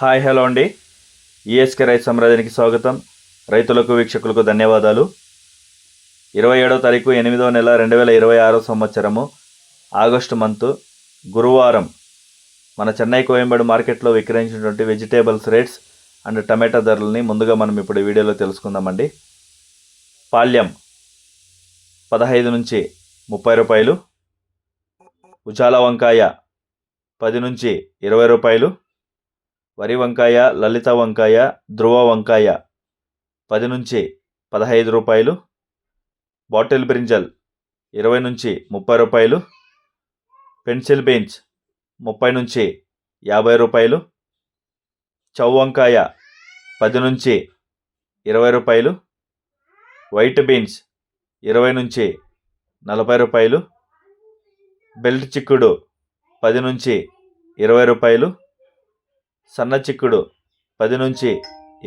Hi hello అండి. ESK రైతు సామ్రాజ్యానికి స్వాగతం. రైతులకు వీక్షకులకు ధన్యవాదాలు. 27వ తారీఖు 8వ నెల 2026 సంవత్సరము ఆగస్టు మంత్ గురువారం మన చెన్నై కోయంబేడు మార్కెట్లో విక్రయించినటువంటి వెజిటేబుల్స్ రేట్స్ అండ్ టమాటా ధరలని ముందుగా మనం ఇప్పుడు వీడియోలో తెలుసుకుందామండి. పాల్యం 15 నుంచి 30 రూపాయలు, ఉజాల వంకాయ 10 నుంచి 20 రూపాయలు, వరి వంకాయ, లలిత వంకాయ, ధ్రువ వంకాయ 10 నుంచి 15 రూపాయలు, బాటిల్ బ్రింజల్ 20 నుంచి 30 రూపాయలు, పెన్సిల్ బీన్స్ 30 నుంచి 50 రూపాయలు, చౌ వంకాయ 10 నుంచి 20 రూపాయలు, వైట్ బీన్స్ 20 నుంచి 40 రూపాయలు, బెల్ట్ చిక్కుడు 10 నుంచి 20 రూపాయలు, సన్న చిక్కుడు 10 నుంచి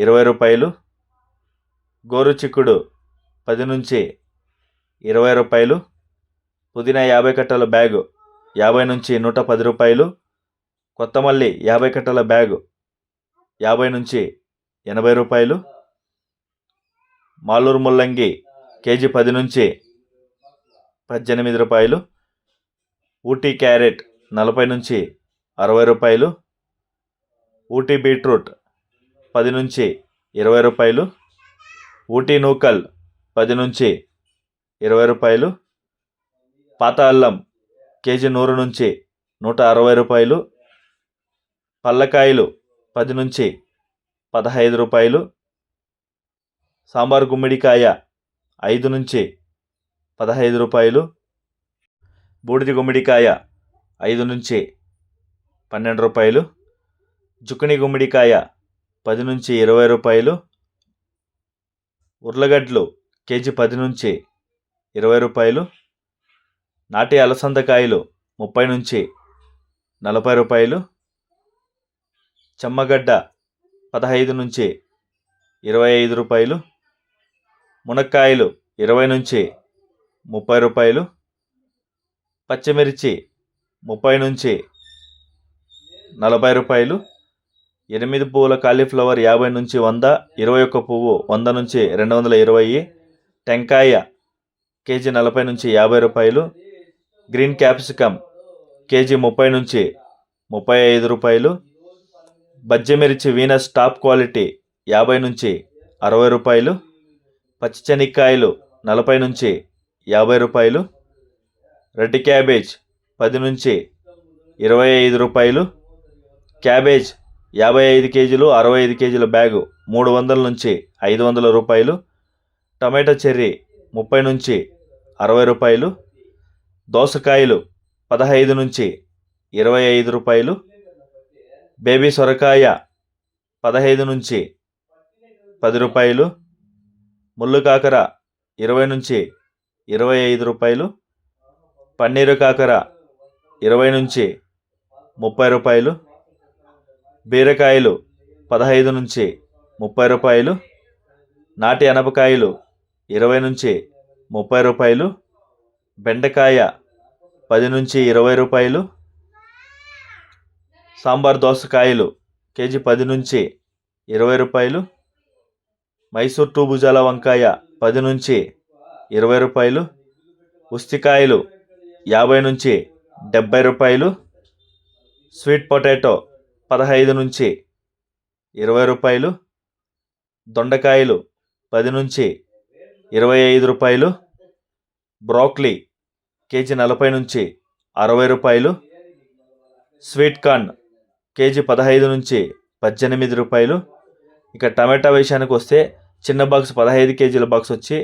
20 రూపాయలు, గోరు చిక్కుడు 10 నుంచి 20 రూపాయలు, పుదీనా 50 కట్టల బ్యాగు 50 నుంచి 110 రూపాయలు, కొత్తమల్లి 50 కట్టల బ్యాగు 50 నుంచి 80 రూపాయలు, మాలూరు ముల్లంగి కేజీ 10 నుంచి 18 రూపాయలు, ఊటీ క్యారెట్ 40 నుంచి 60 రూపాయలు, ఊటీ బీట్రూట్ 10 నుంచి 20 రూపాయలు, ఊటీ నూకల్ 10 నుంచి 20 రూపాయలు, పాత అల్లం కేజీ 100 నుంచి 160 రూపాయలు, పల్లకాయలు 10 నుంచి 15 రూపాయలు, సాంబార్ గుమ్మిడికాయ 5 నుంచి 15 రూపాయలు, బూడిది గుమ్మిడికాయ 5 నుంచి 12 రూపాయలు, జుకిని గుమ్మిడికాయ 10 నుంచి 20 రూపాయలు, ఉర్లగడ్డలు కేజీ 10 నుంచి 20 రూపాయలు, నాటి అలసందకాయలు 30 నుంచి 40 రూపాయలు, చెమ్మగడ్డ 15 నుంచి 25 రూపాయలు, మునక్కాయలు 20 నుంచి 30 రూపాయలు, పచ్చిమిర్చి 30 నుంచి 40 రూపాయలు, 8 పువ్వుల కాలీఫ్లవర్ 50 నుంచి 100, 21 పువ్వు 100 నుంచి 220, టెంకాయ కేజీ 40 నుంచి 50 రూపాయలు, గ్రీన్ క్యాప్సికమ్ కేజీ 30 నుంచి 35 రూపాయలు, బజ్జిమిర్చి వీనస్ టాప్ క్వాలిటీ 50 నుంచి 60 రూపాయలు, పచ్చిశనక్కాయలు 40 నుంచి 50 రూపాయలు, రెడ్ క్యాబేజ్ 10 నుంచి 25 రూపాయలు, క్యాబేజ్ 55 కేజీలు 65 కేజీల బ్యాగు 300 నుంచి 500 రూపాయలు, టమాటో చెర్రీ 30 నుంచి 60 రూపాయలు, దోసకాయలు 15 నుంచి 25 రూపాయలు, బేబీ సొరకాయ 15 నుంచి 10 రూపాయలు, ముళ్ళు కాకర 20 నుంచి 25 రూపాయలు, పన్నీరు కాకర 20 నుంచి 30 రూపాయలు, బీరకాయలు 15 నుంచి 30 రూపాయలు, నాటి అనపకాయలు 20 నుంచి 30 రూపాయలు, బెండకాయ 10 నుంచి 20 రూపాయలు, సాంబార్ దోసకాయలు కేజీ 10 నుంచి 20 రూపాయలు, మైసూర్ టూ భుజాల వంకాయ 10 నుంచి 20 రూపాయలు, ఉస్తికాయలు 50 నుంచి 70 రూపాయలు, స్వీట్ పొటాటో 15 నుంచి 20 రూపాయలు, దొండకాయలు 10 నుంచి 25 రూపాయలు, బ్రోక్లీ కేజీ 40 నుంచి 60 రూపాయలు, స్వీట్ కార్న్ కేజీ 15 నుంచి 18 రూపాయలు. ఇక టమాటా విషయానికి వస్తే చిన్న బాక్స్ 15 కేజీల బాక్స్ వచ్చి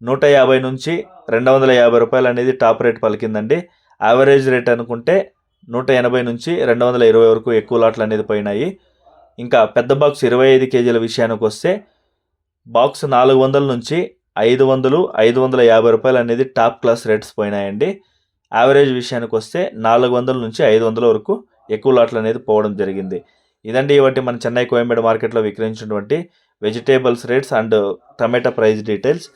150 నుంచి 250 రూపాయలు అనేది టాప్ రేట్ పలికిందండి. యావరేజ్ రేట్ అనుకుంటే 180 నుంచి 220 వరకు ఎక్కువ లాట్లు అనేది పోయినాయి. ఇంకా పెద్ద బాక్స్ 25 కేజీల విషయానికి వస్తే బాక్స్ 400 నుంచి 500, 550 రూపాయలు అనేది టాప్ క్లాస్ రేట్స్ పోయినాయండి. యావరేజ్ విషయానికి వస్తే 400 నుంచి 500 వరకు ఎక్కువ లాట్లు అనేది పోవడం జరిగింది. ఇదండి ఇవాటి మన చెన్నై కోయంబేడు మార్కెట్లో విక్రయించినటువంటి vegetables rates and tomato price details.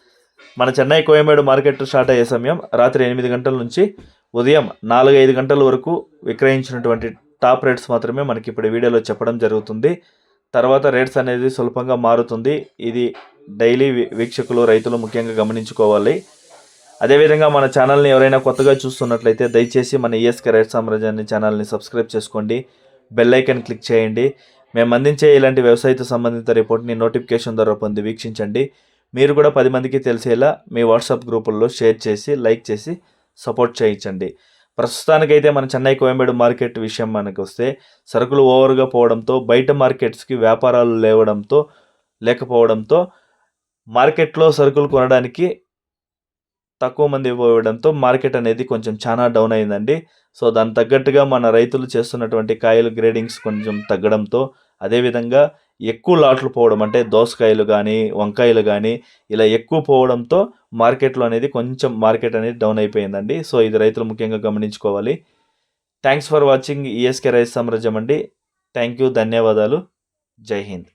మన చెన్నై కోయంబేడు మార్కెట్ స్టార్ట్ అయ్యే సమయం రాత్రి 8 గంటల నుంచి ఉదయం 4-5 గంటల వరకు విక్రయించినటువంటి టాప్ రేట్స్ మాత్రమే మనకి ఇప్పుడు వీడియోలో చెప్పడం జరుగుతుంది. తర్వాత రేట్స్ అనేది స్వల్పంగా మారుతుంది. ఇది డైలీ వీక్షకులు రైతులు ముఖ్యంగా గమనించుకోవాలి. అదేవిధంగా మన ఛానల్ని ఎవరైనా కొత్తగా చూస్తున్నట్లయితే దయచేసి మన ఈఎస్కే రైతు సామ్రాజ్యాన్ని ఛానల్ని సబ్స్క్రైబ్ చేసుకోండి, బెల్ ఐకాన్ క్లిక్ చేయండి. మేము అందించే ఇలాంటి వ్యవసాయతో సంబంధిత రిపోర్ట్ని నోటిఫికేషన్ ద్వారా పొంది వీక్షించండి. మీరు కూడా 10 మందికి తెలిసేలా మీ వాట్సాప్ గ్రూపుల్లో షేర్ చేసి లైక్ చేసి సపోర్ట్ చేయించండి. ప్రస్తుతానికైతే మన చెన్నై కోయంబేడు మార్కెట్ విషయం మనకు వస్తే సరుకులు ఓవర్గా పోవడంతో బయట మార్కెట్స్కి వ్యాపారాలు లేకపోవడంతో మార్కెట్లో సరుకులు కొనడానికి తక్కువ మంది పోవడంతో మార్కెట్ అనేది కొంచెం చాలా డౌన్ అయిందండి. సో దానికి తగ్గట్టుగా మన రైతులు చేస్తున్నటువంటి కాయలు గ్రేడింగ్స్ కొంచెం తగ్గడంతో, అదేవిధంగా ఎక్కువ లాట్లు పోవడం అంటే దోసకాయలు కానీ వంకాయలు కానీ ఇలా ఎక్కువ పోవడంతో మార్కెట్లో అనేది కొంచెం మార్కెట్ అనేది డౌన్ అయిపోయిందండి. సో ఇది రైతులు ముఖ్యంగా గమనించుకోవాలి. థ్యాంక్స్ ఫర్ వాచింగ్ ఈఎస్కే రైతు సామ్రాజ్యం అండి. థ్యాంక్ యూ, ధన్యవాదాలు. జై హింద్.